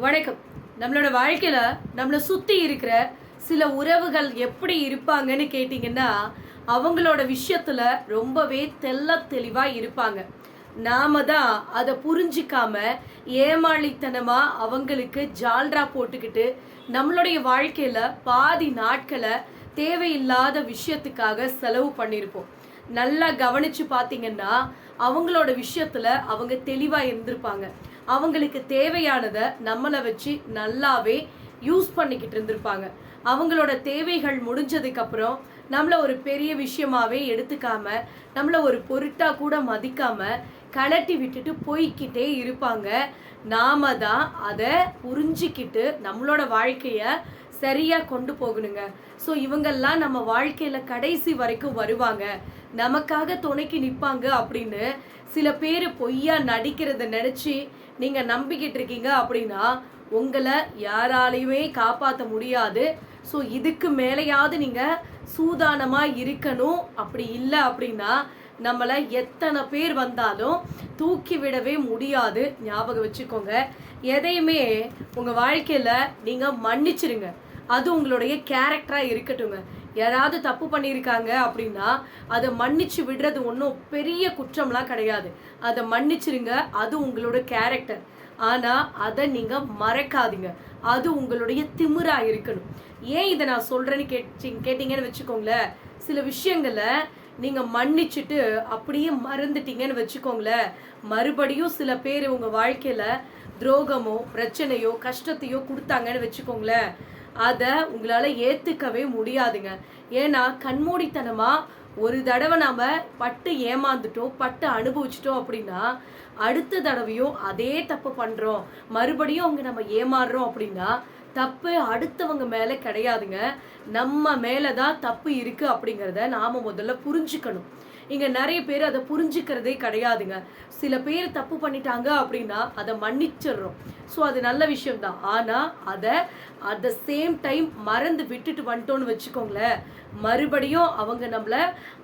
வணக்கம். நம்மளோட வாழ்க்கையில நம்மளை சுத்தி இருக்கிற சில உறவுகள் எப்படி இருப்பாங்கன்னு கேட்டிங்கன்னா, அவங்களோட விஷயத்துல ரொம்பவே தெள்ளத் தெளிவா இருப்பாங்க. நாம தான் அதை புரிஞ்சிக்காம ஏமாளித்தனமா அவங்களுக்கு ஜால்ரா போட்டுக்கிட்டு நம்மளுடைய வாழ்க்கையில பாதி நாட்களை தேவையில்லாத விஷயத்துக்காக செலவு பண்ணியிருப்போம். நல்லா கவனிச்சு பார்த்தீங்கன்னா, அவங்களோட விஷயத்துல அவங்க தெளிவா இருந்திருப்பாங்க. அவங்களுக்கு தேவையானதை நம்மளை வச்சு நல்லாவே யூஸ் பண்ணிக்கிட்டு இருந்திருப்பாங்க. அவங்களோட தேவைகள் முடிஞ்சதுக்கு அப்புறம் நம்மள ஒரு பெரிய விஷயமாவே எடுத்துக்காம, நம்மள ஒரு பொருட்டா கூட மதிக்காம கழட்டி விட்டுட்டு போய்க்கிட்டே இருப்பாங்க. நாம தான் அதை புரிஞ்சிக்கிட்டு நம்மளோட வாழ்க்கைய சரியா கொண்டு போகணுங்க. ஸோ இவங்கெல்லாம் நம்ம வாழ்க்கையில கடைசி வரைக்கும் வருவாங்க, நமக்காக துணைக்கு நிற்பாங்க அப்படின்னு சில பேர் பொய்யா நடிக்கிறத நினைச்சு நீங்க நம்பிக்கிட்டு இருக்கீங்க அப்படின்னா, உங்களை யாராலையுமே காப்பாற்ற முடியாது. ஸோ இதுக்கு மேலேயாவது நீங்க சூதானமா இருக்கணும். அப்படி இல்லை அப்படின்னா நம்மளை எத்தனை பேர் வந்தாலும் தூக்கி விடவே முடியாது. ஞாபகம் வச்சுக்கோங்க. எதையுமே உங்க வாழ்க்கையில நீங்க மன்னிச்சிருங்க. அது உங்களுடைய கேரக்டரா இருக்கட்டுங்க. யாராவது தப்பு பண்ணியிருக்காங்க அப்படின்னா அதை மன்னிச்சு விடுறது ஒன்றும் பெரிய குற்றம்லாம் கிடையாது. அதை மன்னிச்சிருங்க, அது உங்களோட கேரக்டர். ஆனால் அதை நீங்கள் மறக்காதீங்க, அது உங்களுடைய திமிரா இருக்கணும். ஏன் இதை நான் சொல்கிறேன்னு கேட்டிங்கன்னு வச்சுக்கோங்களேன். சில விஷயங்களை நீங்கள் மன்னிச்சுட்டு அப்படியே மறந்துட்டீங்கன்னு வச்சுக்கோங்களேன், மறுபடியும் சில பேர் உங்கள் வாழ்க்கையில் துரோகமோ பிரச்சனையோ கஷ்டத்தையோ கொடுத்தாங்கன்னு வச்சுக்கோங்களேன், அதை உங்களால் ஏற்றுக்கவே முடியாதுங்க. ஏன்னா கண்மூடித்தனமாக ஒரு தடவை நாம் பட்டு ஏமாந்துட்டோம், பட்டு அனுபவிச்சிட்டோம் அப்படின்னா அடுத்த தடவையும் அதே தப்பு பண்ணுறோம், மறுபடியும் அவங்க நம்ம ஏமாறுறோம் அப்படின்னா தப்பு அடுத்தவங்க மேலே கிடையாதுங்க, நம்ம மேலே தான் தப்பு இருக்குது அப்படிங்கிறத நாம் முதல்ல புரிஞ்சுக்கணும். இங்கே நிறைய பேர் அதை புரிஞ்சுக்கிறதே கிடையாதுங்க. சில பேர் தப்பு பண்ணிட்டாங்க அப்படின்னா அதை மன்னிச்சிடுறோம். ஸோ அது நல்ல விஷயம்தான். ஆனால் அதை அட் த சேம் டைம் மறந்து விட்டுட்டு வந்துட்டோன்னு வச்சுக்கோங்களேன், மறுபடியும் அவங்க நம்மளை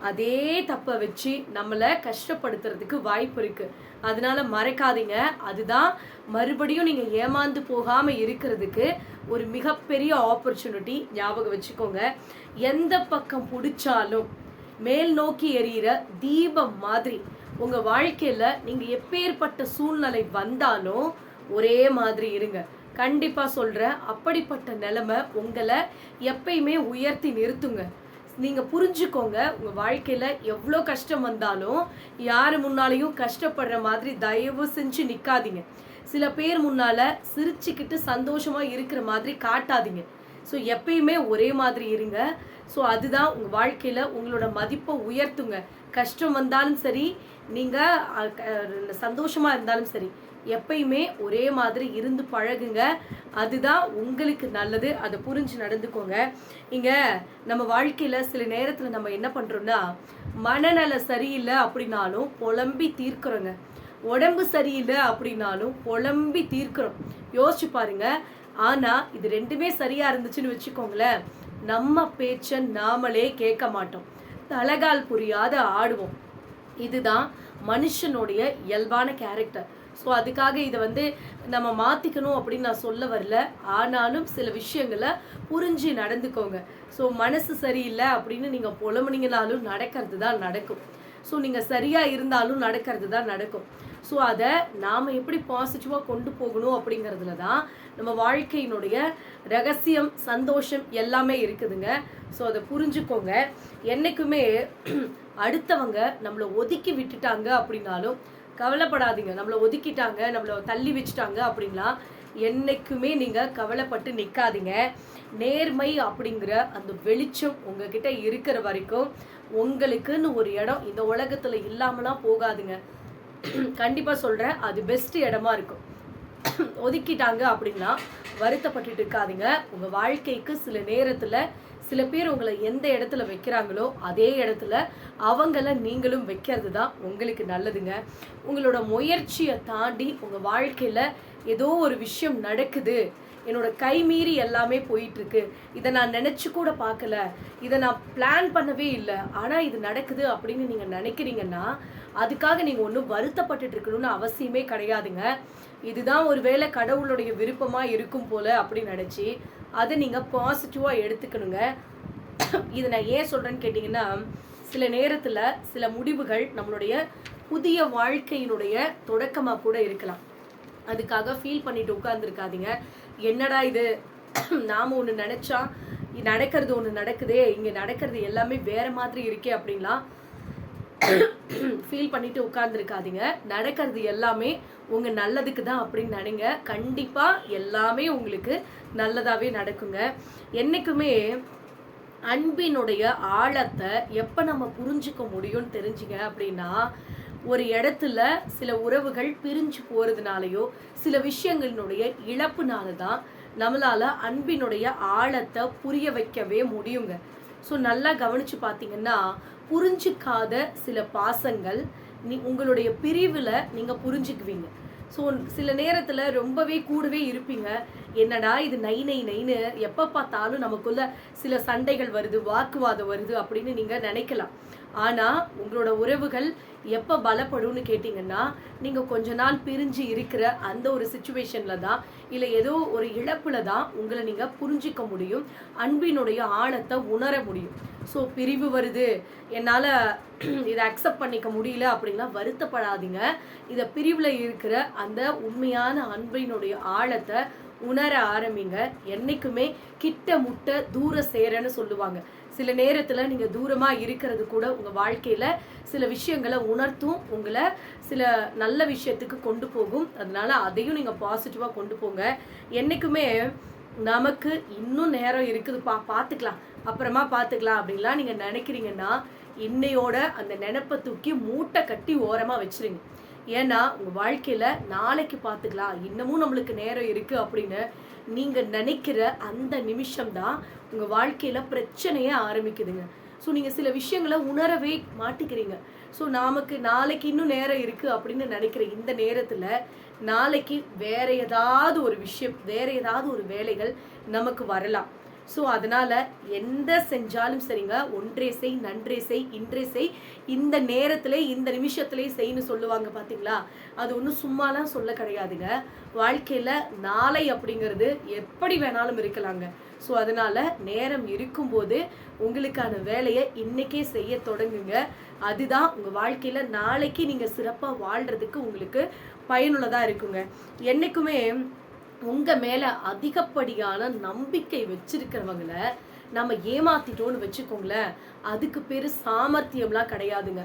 அதே தப்பை வச்சு நம்மளை கஷ்டப்படுத்துறதுக்கு வாய்ப்பு இருக்குது. அதனால மறக்காதீங்க. அதுதான் மறுபடியும் நீங்கள் ஏமாந்து போகாமல் இருக்கிறதுக்கு ஒரு மிகப்பெரிய ஆப்பர்ச்சுனிட்டி. ஞாபகம் வச்சுக்கோங்க. எந்த பக்கம் பிடிச்சாலும் மேல் நோக்கி எரியிற தீபம் மாதிரி உங்கள் வாழ்க்கையில் நீங்கள் எப்பேற்பட்ட சூழ்நிலை வந்தாலும் ஒரே மாதிரி இருங்க. கண்டிப்பாக சொல்கிறேன், அப்படிப்பட்ட நிலைமை உங்களை எப்பயுமே உயர்த்தி நிறுத்துங்க. நீங்கள் புரிஞ்சுக்கோங்க, உங்கள் வாழ்க்கையில் எவ்வளோ கஷ்டம் வந்தாலும் யார் முன்னாலேயும் கஷ்டப்படுற மாதிரி தயவு செஞ்சு நிற்காதீங்க. சில பேர் முன்னால் சிரிச்சுக்கிட்டு சந்தோஷமாக இருக்கிற மாதிரி காட்டாதீங்க. ஸோ எப்பயுமே ஒரே மாதிரி இருங்க. ஸோ அதுதான் உங்கள் வாழ்க்கையில் உங்களோட மதிப்பை உயர்த்துங்க. கஷ்டம் வந்தாலும் சரி, நீங்கள் சந்தோஷமாக இருந்தாலும் சரி, எப்பயுமே ஒரே மாதிரி இருந்து பழகுங்க. அதுதான் உங்களுக்கு நல்லது. அதை புரிஞ்சு நடந்துக்கோங்க. இங்கே நம்ம வாழ்க்கையில் சில நேரத்தில் நம்ம என்ன பண்ணுறோம்னா, மனநல சரியில்லை அப்படின்னாலும் புலம்பி தீர்க்கிறோங்க, உடம்பு சரியில்லை அப்படின்னாலும் புலம்பி தீர்க்கிறோம். யோசிச்சு பாருங்க. ஆனால் இது ரெண்டுமே சரியாக இருந்துச்சுன்னு வச்சுக்கோங்களேன், நம்ம பேச்சை நாமளே கேட்க மாட்டோம், தலகால் புரியாத ஆடுவோம். இதுதான் மனுஷனுடைய இயல்பான கேரக்டர். ஸோ அதுக்காக இதை நம்ம மாற்றிக்கணும் அப்படின்னு நான் சொல்ல வரல. ஆனாலும் சில விஷயங்களை புரிஞ்சு நடந்துக்கோங்க. ஸோ மனசு சரியில்லை அப்படின்னு நீங்கள் புலம்புனீங்கனாலும் நடக்கிறது தான் நடக்கும். ஸோ நீங்கள் சரியாக இருந்தாலும் நடக்கிறது தான் நடக்கும். ஸோ அதை நாம் எப்படி பாசிட்டிவாக கொண்டு போகணும் அப்படிங்கிறதுல தான் நம்ம வாழ்க்கையினுடைய ரகசியம், சந்தோஷம் எல்லாமே இருக்குதுங்க. ஸோ அதை புரிஞ்சுக்கோங்க. என்றைக்குமே அடுத்தவங்க நம்மளை ஒதுக்கி விட்டுட்டாங்க அப்படின்னாலும் கவலைப்படாதீங்க. நம்மளை ஒதுக்கிட்டாங்க, நம்மளை தள்ளி வச்சுட்டாங்க அப்படின்னா என்றைக்குமே நீங்கள் கவலைப்பட்டு நிற்காதீங்க. நேர்மை அப்படிங்கிற அந்த வெளிச்சம் உங்ககிட்ட இருக்கிற வரைக்கும் உங்களுக்குன்னு ஒரு இடம் இந்த உலகத்தில் இல்லாமலாம் போகாதுங்க. கண்டிப்பாக சொல்கிறேன், அது பெஸ்ட் இடமா இருக்கும். ஒதுக்கிட்டாங்க அப்படின்னா வருத்தப்பட்டுட்டு இருக்காதீங்க. உங்கள் வாழ்க்கைக்கு சில நேரத்தில் சில பேர் உங்களை எந்த இடத்துல வைக்கிறாங்களோ அதே இடத்துல அவங்கள நீங்களும் வைக்கிறது தான் உங்களுக்கு நல்லதுங்க. உங்களோட முயற்சியை தாண்டி உங்கள் வாழ்க்கையில் ஏதோ ஒரு விஷயம் நடக்குது, என்னோட கை மீறி எல்லாமே போயிட்டுருக்கு, இதை நான் நினச்சி கூட பார்க்கல, இதை நான் பிளான் பண்ணவே இல்லை, ஆனால் இது நடக்குது அப்படின்னு நீங்கள் நினைக்கிறீங்கன்னா அதுக்காக நீங்கள் ஒன்றும் வருத்தப்பட்டுட்டு இருக்கணும்னு அவசியமே கிடையாதுங்க. இதுதான் ஒருவேளை கடவுளுடைய விருப்பமா இருக்கும் போல அப்படின்னு நினைச்சு அதை நீங்க பாசிட்டிவா எடுத்துக்கணுங்க. இதை நான் ஏன் சொல்றேன்னு கேட்டீங்கன்னா, சில நேரத்துல சில முடிவுகள் நம்மளுடைய புதிய வாழ்க்கையினுடைய தொடக்கமா கூட இருக்கலாம். அதுக்காக ஃபீல் பண்ணிட்டு உட்கார்ந்துருக்காதீங்க. என்னடா இது, நாம ஒன்று நினைச்சா நடக்கிறது ஒன்று நடக்குதே, இங்க நடக்கிறது எல்லாமே வேற மாதிரி இருக்கே அப்படின்லாம் ஃபீல் பண்ணிட்டு உட்கார்ந்துருக்காதீங்க. நடக்கிறது எல்லாமே உங்க நல்லதுக்கு தான் அப்படின்னு நினைங்க. கண்டிப்பா எல்லாமே உங்களுக்கு நல்லதாவே நடக்குங்க. என்னைக்குமே அன்பினுடைய ஆழத்தை எப்ப நம்ம புரிஞ்சுக்க முடியும்னு தெரிஞ்சுங்க அப்படின்னா, ஒரு இடத்துல சில உறவுகள் பிரிஞ்சு போறதுனாலயோ சில விஷயங்களினுடைய இழப்புனால தான் நம்மளால அன்பினுடைய ஆழத்தை புரிய வைக்கவே முடியுங்க. ஸோ நல்லா கவனிச்சு பார்த்தீங்கன்னா, புரிஞ்சுக்காத சில பாசங்கள் உங்களுடைய பிரிவில் நீங்கள் புரிஞ்சுக்குவீங்க. ஸோ சில நேரத்தில் ரொம்பவே கூடவே இருப்பீங்க. என்னடா இது நை நை நைன்னு எப்போ பார்த்தாலும் நமக்குள்ள சில சண்டைகள் வருது, வாக்குவாதம் வருது அப்படின்னு நீங்கள் நினைக்கலாம். ஆனால் உங்களோட உறவுகள் எப்போ பலப்படும்னு கேட்டிங்கன்னா, நீங்கள் கொஞ்ச நாள் பிரிஞ்சு இருக்கிற அந்த ஒரு சுச்சுவேஷனில் தான், இல்லை ஏதோ ஒரு இழப்பில் தான் உங்களை நீங்கள் புரிஞ்சிக்க முடியும், அன்பினுடைய ஆழத்தை உணர முடியும். ஸோ பிரிவு வருது, என்னால் இதை அக்செப்ட் பண்ணிக்க முடியல அப்படின்லாம் வருத்தப்படாதீங்க. இதை பிரிவில் இருக்கிற அந்த உண்மையான அன்பினுடைய ஆழத்தை உணர ஆரம்பிங்க. என்னைக்குமே கிட்ட முட்ட தூர சேரன்னு சொல்லுவாங்க. சில நேரத்தில் நீங்கள் தூரமாக இருக்கிறது கூட உங்கள் வாழ்க்கையில் சில விஷயங்களை உணர்த்தும், உங்களை சில நல்ல விஷயத்துக்கு கொண்டு போகும். அதனால அதையும் நீங்கள் பாசிட்டிவாக கொண்டு போங்க. என்றைக்குமே நமக்கு இன்னும் நேரம் இருக்குதுப்பா, பார்த்துக்கலாம், அப்புறமா பார்த்துக்கலாம் அப்படின்லாம் நீங்கள் நினைக்கிறீங்கன்னா, இன்னையோட அந்த நினைப்பை தூக்கி மூட்டை கட்டி ஓரமாக வச்சுருங்க. ஏன்னா உங்கள் வாழ்க்கையில் நாளைக்கு பார்த்துக்கலாம், இன்னமும் நம்மளுக்கு நேரம் இருக்குது அப்படின்னு நீங்கள் நினைக்கிற அந்த நிமிஷம்தான் உங்கள் வாழ்க்கையில் பிரச்சனையே ஆரம்பிக்குதுங்க. ஸோ நீங்கள் சில விஷயங்களை உணரவே மாட்டிக்கிறீங்க. ஸோ நமக்கு நாளைக்கு இன்னும் நேரம் இருக்குது அப்படின்னு நினைக்கிற இந்த நேரத்தில் நாளைக்கு வேற ஏதாவது ஒரு விஷயம், வேற ஏதாவது ஒரு வேலைகள் நமக்கு வரலாம். ஸோ அதனால் எந்த செஞ்சாலும் சரிங்க, ஒன்றே செய், நன்றே செய், இன்றே செய், இந்த நேரத்தில் இந்த நிமிஷத்துலேயே செய்யணும்னு சொல்லுவாங்க பார்த்தீங்களா? அது ஒன்றும் சும்மாலாம் சொல்ல கிடையாதுங்க. வாழ்க்கையில் நாளை அப்படிங்கிறது எப்படி வேணாலும் இருக்கலாங்க. ஸோ அதனால் நேரம் இருக்கும்போது உங்களுக்கான வேலையை இன்றைக்கே செய்ய தொடங்குங்க. அதுதான் உங்கள் வாழ்க்கையில் நாளைக்கு நீங்கள் சிறப்பாக வாழ்கிறதுக்கு உங்களுக்கு பயனுள்ளதாக இருக்குங்க. என்றைக்குமே உங்கள் மேலே அதிகப்படியான நம்பிக்கை வச்சிருக்கிறவங்கள நம்ம ஏமாத்திட்டோன்னு வச்சுக்கோங்களேன், அதுக்கு பேர் சாமர்த்தியம்லாம் கிடையாதுங்க.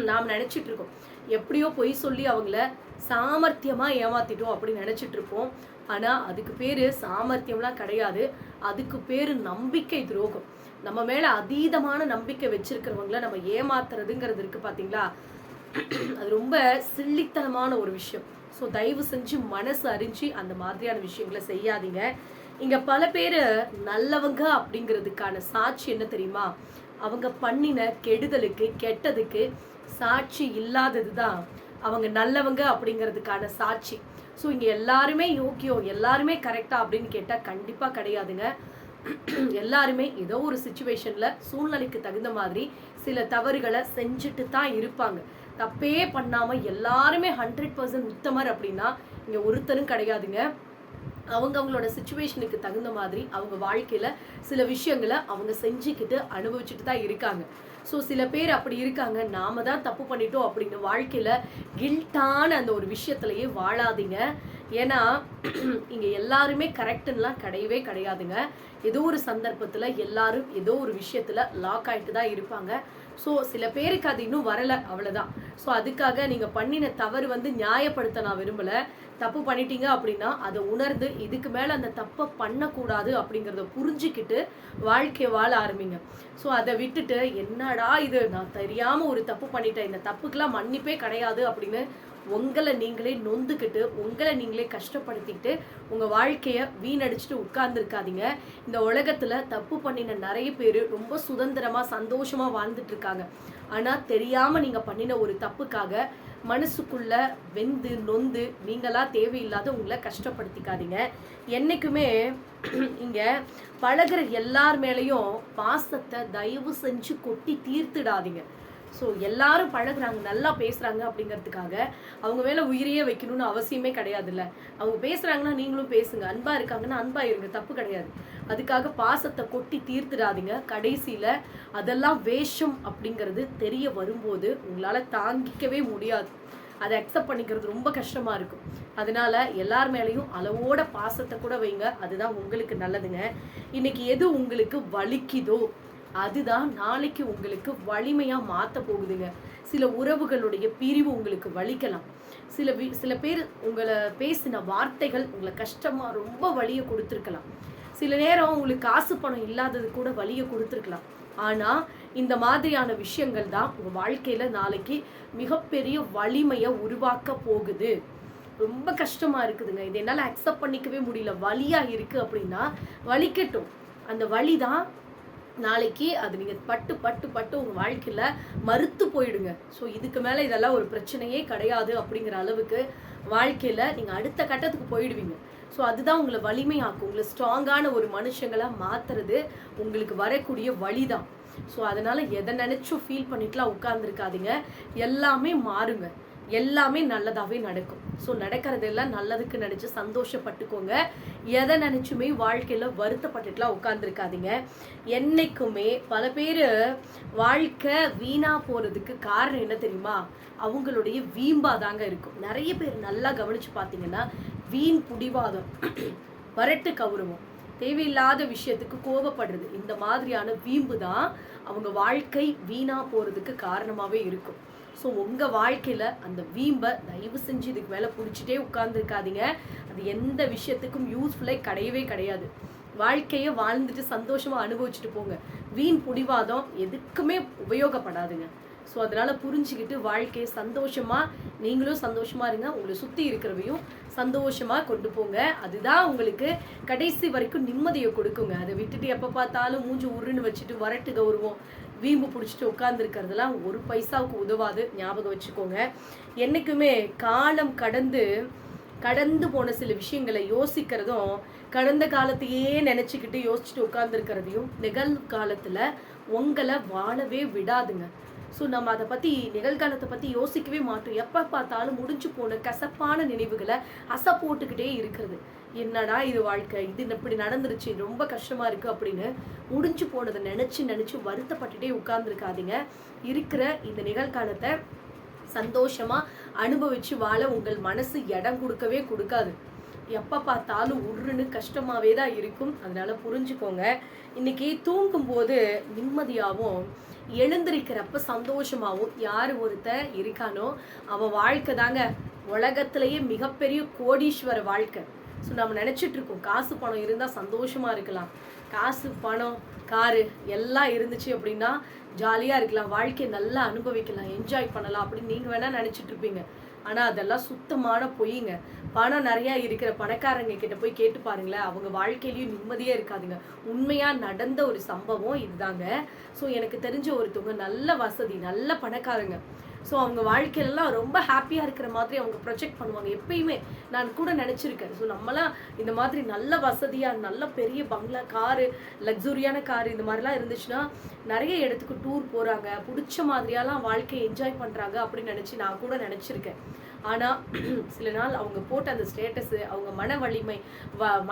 நாம் நினச்சிட்டு இருக்கோம் எப்படியோ பொய் சொல்லி அவங்கள சாமர்த்தியமாக ஏமாத்திட்டோம் அப்படின்னு நினச்சிட்டு இருப்போம். ஆனால் அதுக்கு பேர் சாமர்த்தியம்லாம் கிடையாது, அதுக்கு பேர் நம்பிக்கை துரோகம். நம்ம மேலே அதீதமான நம்பிக்கை வச்சிருக்கிறவங்கள நம்ம ஏமாத்துறதுங்கிறது இருக்குது பார்த்தீங்களா, அது ரொம்ப சில்லித்தனமான ஒரு விஷயம். ஸோ தயவு செஞ்சு மனசு அறிஞ்சு அந்த மாதிரியான விஷயங்களை செய்யாதீங்க. இங்கே பல பேர் நல்லவங்க அப்படிங்கிறதுக்கான சாட்சி என்ன தெரியுமா? அவங்க பண்ணின கெடுதலுக்கு கெட்டதுக்கு சாட்சி இல்லாதது தான் அவங்க நல்லவங்க அப்படிங்கிறதுக்கான சாட்சி. ஸோ இங்கே எல்லாருமே யோக்கியம், எல்லாருமே கரெக்டா அப்படின்னு கேட்டால் கண்டிப்பாக கிடையாதுங்க. எல்லாருமே ஏதோ ஒரு சுச்சுவேஷனில் சூழ்நிலைக்கு தகுந்த மாதிரி சில தவறுகளை செஞ்சுட்டு தான் இருப்பாங்க. தப்பே பண்ணாமல் எல்லாருமே 100% உத்தமர் அப்படின்னா இங்கே ஒருத்தரும் கிடையாதுங்க. அவங்களோட சுச்சுவேஷனுக்கு தகுந்த மாதிரி அவங்க வாழ்க்கையில் சில விஷயங்களை அவங்க செஞ்சுக்கிட்டு அனுபவிச்சுட்டு தான் இருக்காங்க. ஸோ சில பேர் அப்படி இருக்காங்க, நாம தான் தப்பு பண்ணிட்டோம் அப்படின்னு வாழ்க்கையில் கில்ட்டான அந்த ஒரு விஷயத்துலையே வாழாதீங்க. ஏன்னா இங்கே எல்லாருமே கரெக்டுன்னெலாம் கிடையவே கிடையாதுங்க. ஏதோ ஒரு சந்தர்ப்பத்தில் எல்லாரும் ஏதோ ஒரு விஷயத்தில் லாக் ஆகிட்டு தான் இருப்பாங்க. ஸோ சில பேருக்கு அது இன்னும் வரலை, அவ்வளோதான். ஸோ அதுக்காக நீங்கள் பண்ணின தவறு நியாயப்படுத்த நான் விரும்பலை. தப்பு பண்ணிட்டீங்க அப்படின்னா அதை உணர்ந்து இதுக்கு மேலே அந்த தப்பை பண்ணக்கூடாது அப்படிங்கிறத புரிஞ்சுக்கிட்டு வாழ்க்கையை வாழ ஆரம்பிங்க. ஸோ அதை விட்டுட்டு என்னடா இது, நான் தெரியாமல் ஒரு தப்பு பண்ணிட்டேன், இந்த தப்புக்கெல்லாம் மன்னிப்பே கிடையாது அப்படின்னு உங்களை நீங்களே நொந்துக்கிட்டு உங்களை நீங்களே கஷ்டப்படுத்திக்கிட்டு உங்கள் வாழ்க்கையை வீணடிச்சுட்டு உட்கார்ந்துருக்காதீங்க. இந்த உலகத்தில் தப்பு பண்ணின நிறைய பேர் ரொம்ப சுதந்திரமாக சந்தோஷமாக வாழ்ந்துட்டு இருக்காங்க. ஆனால் தெரியாமல் நீங்கள் பண்ணின ஒரு தப்புக்காக மனசுக்குள்ள வெந்து நொந்து நீங்களா தேவையில்லாத உங்களை கஷ்டப்படுத்திக்காதீங்க. என்னைக்குமே இங்கே பழகிற எல்லார் மேலேயும் பாசத்தை தயவு செஞ்சு கொட்டி தீர்த்துடாதீங்க. ஸோ எல்லாரும் பழகுறாங்க, நல்லா பேசுகிறாங்க அப்படிங்கிறதுக்காக அவங்க மேலே உயிரையே வைக்கணும்னு அவசியமே கிடையாதுல்ல. அவங்க பேசுகிறாங்கன்னா நீங்களும் பேசுங்க, அன்பாக இருக்காங்கன்னா அன்பாக இருங்க, தப்பு கிடையாது. அதுக்காக பாசத்தை கொட்டி தீர்த்துடாதீங்க. கடைசியில் அதெல்லாம் வேஷம் அப்படிங்கிறது தெரிய வரும்போது உங்களால் தாங்கிக்கவே முடியாது. அதை அக்செப்ட் பண்ணிக்கிறது ரொம்ப கஷ்டமாக இருக்கும். அதனால எல்லார் மேலேயும் அளவோட பாசத்தை கூட வைங்க, அதுதான் உங்களுக்கு நல்லதுங்க. இன்னைக்கு எது உங்களுக்கு வலிக்குதோ அதுதான் நாளைக்கு உங்களுக்கு வலிமையாக மாற்ற போகுதுங்க. சில உறவுகளுடைய பிரிவு உங்களுக்கு வலிக்கலாம். சில பேர் உங்களை பேசின வார்த்தைகள் உங்களை கஷ்டமாக ரொம்ப வலியை கொடுத்துருக்கலாம். சில நேரம் உங்களுக்கு காசு பணம் இல்லாதது கூட வலியை கொடுத்துருக்கலாம். ஆனால் இந்த மாதிரியான விஷயங்கள் தான் உங்கள் வாழ்க்கையில் நாளைக்கு மிகப்பெரிய வலிமையை உருவாக்க போகுது. ரொம்ப கஷ்டமாக இருக்குதுங்க, இது என்னால் அக்செப்ட் பண்ணிக்கவே முடியல, வலியாக இருக்குது அப்படின்னா வலிக்கட்டும். அந்த வலி தான் நாளைக்கு அது நீங்கள் பட்டு பட்டு பட்டு உங்கள் வாழ்க்கையில் மறுத்து போயிடுங்க. ஸோ இதுக்கு மேலே இதெல்லாம் ஒரு பிரச்சனையே கிடையாது அப்படிங்கிற அளவுக்கு வாழ்க்கையில் நீங்கள் அடுத்த கட்டத்துக்கு போயிடுவீங்க. ஸோ அதுதான் உங்களை வலிமையாக்கும். உங்களை ஸ்ட்ராங்கான ஒரு மனுஷங்களாக மாற்றுறது உங்களுக்கு வரக்கூடிய வழி தான். ஸோ அதனால் எதை நினச்சும் ஃபீல் பண்ணிட்டுலாம் உட்கார்ந்துருக்காதீங்க. எல்லாமே மாறுங்க, எல்லாமே நல்லதாகவே நடக்கும். ஸோ நடக்கிறதெல்லாம் நல்லதுக்கு நினச்சி சந்தோஷப்பட்டுக்கோங்க. எதை நினச்சுமே வாழ்க்கையில் வருத்தப்பட்டுட்டுலாம் உட்காந்துருக்காதீங்க. என்றைக்குமே பல பேர் வாழ்க்கை வீணாக போகிறதுக்கு காரணம் என்ன தெரியுமா? அவங்களுடைய வீம்பாக தாங்க இருக்கும். நிறைய பேர் நல்லா கவனித்து பார்த்தீங்கன்னா வீண் புடிவாதம், வரட்டு கௌரவம், தேவையில்லாத விஷயத்துக்கு கோபப்படுறது, இந்த மாதிரியான வீம்பு தான் அவங்க வாழ்க்கை வீணாக போகிறதுக்கு காரணமாகவே இருக்கும். ஸோ உங்கள் வாழ்க்கையில் அந்த வீம்பை தயவு செஞ்சு இதுக்கு மேலே பிடிச்சிட்டே உட்கார்ந்துருக்காதீங்க. அது எந்த விஷயத்துக்கும் யூஸ்ஃபுல்லே கிடையவே கிடையாது. வாழ்க்கையை வாழ்ந்துட்டு சந்தோஷமாக அனுபவிச்சுட்டு போங்க. வீண் புடிவாதம் எதுக்குமே உபயோகப்படாதுங்க. ஸோ அதனால் புரிஞ்சுக்கிட்டு வாழ்க்கையை சந்தோஷமாக நீங்களும் சந்தோஷமாக இருங்க, உங்களை சுற்றி இருக்கிறவையும் சந்தோஷமாக கொண்டு போங்க. அதுதான் உங்களுக்கு கடைசி வரைக்கும் நிம்மதியை கொடுக்குங்க. அதை விட்டுட்டு எப்போ பார்த்தாலும் மூஞ்சி உருன்னு வச்சுட்டு வரட்டு கௌரவம் வீம்பு பிடிச்சிட்டு உட்காந்துருக்கிறதுலாம் ஒரு பைசாவுக்கு உதவாது, ஞாபகம் வச்சுக்கோங்க. என்றைக்குமே காலம் கடந்து போன சில விஷயங்களை யோசிக்கிறதும், கடந்த காலத்தையே நினச்சிக்கிட்டு யோசிச்சுட்டு உட்காந்துருக்கிறதையும் நிகழ்காலத்தில் உங்களை வாழவே விடாதுங்க. ஸோ நம்ம அதை பற்றி நிகழ்காலத்தை பற்றி யோசிக்கவே மாட்டோம். எப்போ பார்த்தாலும் முடிஞ்சு போன கசப்பான நினைவுகளை அசை போட்டுக்கிட்டே இருக்கிறது. என்னடா இது வாழ்க்கை, இது இப்படி நடந்துருச்சு, ரொம்ப கஷ்டமாக இருக்குது அப்படின்னு முடிஞ்சு போனதை நினச்சி வருத்தப்பட்டுட்டே உட்கார்ந்துருக்காதீங்க. இருக்கிற இந்த நிகழ்காலத்தை சந்தோஷமாக அனுபவித்து வாழ உங்கள் மனசு இடம் கொடுக்கவே கொடுக்காது. எப்போ பார்த்தாலும் உருன்னு கஷ்டமாகவே தான் இருக்கும். அதனால் புரிஞ்சுக்கோங்க. இன்றைக்கி தூங்கும்போது நிம்மதியாகவும் எழுந்திருக்கிறப்ப சந்தோஷமாகவும் யார் ஒருத்தர் இருக்கானோ அவன் வாழ்க்கை தாங்க உலகத்திலேயே மிகப்பெரிய கோடீஸ்வர வாழ்க்கை. ஸோ நம்ம நினச்சிட்ருக்கோம் காசு பணம் இருந்தால் சந்தோஷமாக இருக்கலாம், காசு பணம் காரு எல்லாம் இருந்துச்சு அப்படின்னா ஜாலியாக இருக்கலாம், வாழ்க்கையை நல்லா அனுபவிக்கலாம், என்ஜாய் பண்ணலாம் அப்படின்னு நீங்கள் வேணால் நினச்சிட்ருப்பீங்க. ஆனால் அதெல்லாம் சுத்தமான பொய்ங்க. பணம் நிறையா இருக்கிற பணக்காரங்க கிட்ட போய் கேட்டு பாருங்களேன், அவங்க வாழ்க்கையிலையும் நிம்மதியாக இருக்காதுங்க. உண்மையாக நடந்த ஒரு சம்பவம் இதுதாங்க. ஸோ எனக்கு தெரிஞ்ச ஒருத்தவங்க நல்ல வசதி, நல்ல பணக்காரங்க. ஸோ அவங்க வாழ்க்கையிலலாம் ரொம்ப ஹாப்பியாக இருக்கிற மாதிரி அவங்க ப்ரொஜெக்ட் பண்ணுவாங்க. எப்பயுமே நான் கூட நினச்சிருக்கேன். ஸோ நம்மளாம் இந்த மாதிரி நல்ல வசதியாக நல்ல பெரிய பங்களா, காரு, லக்ஸுரியான காரு இந்த மாதிரிலாம் இருந்துச்சுன்னா நிறைய இடத்துக்கு டூர் போகிறாங்க, பிடிச்ச மாதிரியாலாம் வாழ்க்கையை என்ஜாய் பண்ணுறாங்க அப்படின்னு நினச்சி நான் கூட நினச்சிருக்கேன். ஆனால் சில நாள் அவங்க போட்ட அந்த ஸ்டேட்டஸு, அவங்க மன வலிமை,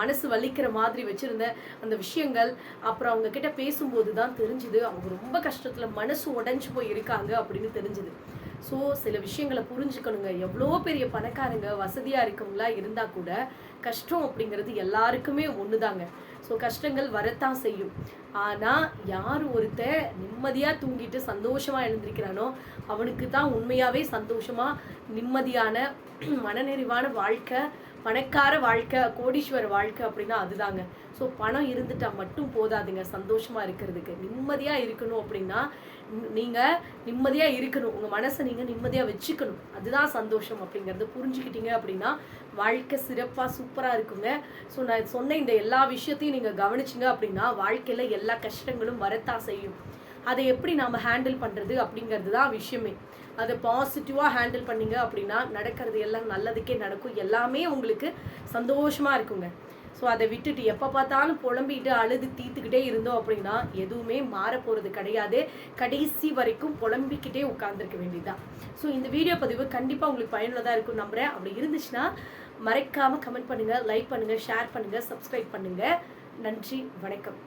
மனசு வலிக்கிற மாதிரி வச்சுருந்த அந்த விஷயங்கள், அப்புறம் அவங்க கிட்ட பேசும்போது தான் தெரிஞ்சுது அவங்க ரொம்ப கஷ்டத்தில் மனசு உடைஞ்சு போய் இருக்காங்க அப்படின்னு தெரிஞ்சுது. ஸோ சில விஷயங்களை புரிஞ்சுக்கணுங்க. எவ்வளோ பெரிய பணக்காரங்க வசதியாக இருக்கவங்களா இருந்தால் கூட கஷ்டம் அப்படிங்கிறது எல்லாருக்குமே ஒன்று தாங்க. ஸோ கஷ்டங்கள் வரத்தான் செய்யும். ஆனால் யார் ஒருத்தர் நிம்மதியாக தூங்கிட்டு சந்தோஷமாக எழுந்திருக்கிறானோ அவனுக்கு தான் உண்மையாகவே சந்தோஷமாக நிம்மதியான மனநிறைவான வாழ்க்கை, பணக்கார வாழ்க்கை, கோடீஸ்வர வாழ்க்கை அப்படின்னா அதுதாங்க. ஸோ பணம் இருந்துட்டால் மட்டும் போதாதுங்க சந்தோஷமாக இருக்கிறதுக்கு. நிம்மதியாக இருக்கணும் அப்படின்னா நீங்கள் நிம்மதியாக இருக்கணும், உங்கள் மனசை நீங்கள் நிம்மதியாக வச்சுக்கணும். அதுதான் சந்தோஷம் அப்படிங்கிறத புரிஞ்சுக்கிட்டீங்க அப்படின்னா வாழ்க்கை சிறப்பாக சூப்பராக இருக்குங்க. ஸோ நான் சொன்ன இந்த எல்லா விஷயத்தையும் நீங்கள் கவனிச்சிங்க அப்படின்னா வாழ்க்கையில் எல்லா கஷ்டங்களும் வரத்தான் செய்யும். அதை எப்படி நாம் ஹேண்டில் பண்ணுறது அப்படிங்கிறது தான் விஷயமே. அதை பாசிட்டிவாக ஹேண்டில் பண்ணிங்க அப்படின்னா நடக்கிறது எல்லாம் நல்லதுக்கே நடக்கும், எல்லாமே உங்களுக்கு சந்தோஷமாக இருக்குங்க. ஸோ அதை விட்டுட்டு எப்போ பார்த்தாலும் புலம்பிட்டு அழுது தீர்த்துக்கிட்டே இருந்தோம் அப்படின்னா எதுவுமே மாற போகிறது கிடையாது. கடைசி வரைக்கும் புலம்பிக்கிட்டே உட்காந்துருக்க வேண்டியதுதான். ஸோ இந்த வீடியோ பதிவு கண்டிப்பாக உங்களுக்கு பயனுள்ளதாக இருக்கும் நம்புகிறேன். அப்படி இருந்துச்சுன்னா மறக்காமல் கமெண்ட் பண்ணுங்கள், லைக் பண்ணுங்கள், ஷேர் பண்ணுங்கள், சப்ஸ்கிரைப் பண்ணுங்கள். நன்றி, வணக்கம்.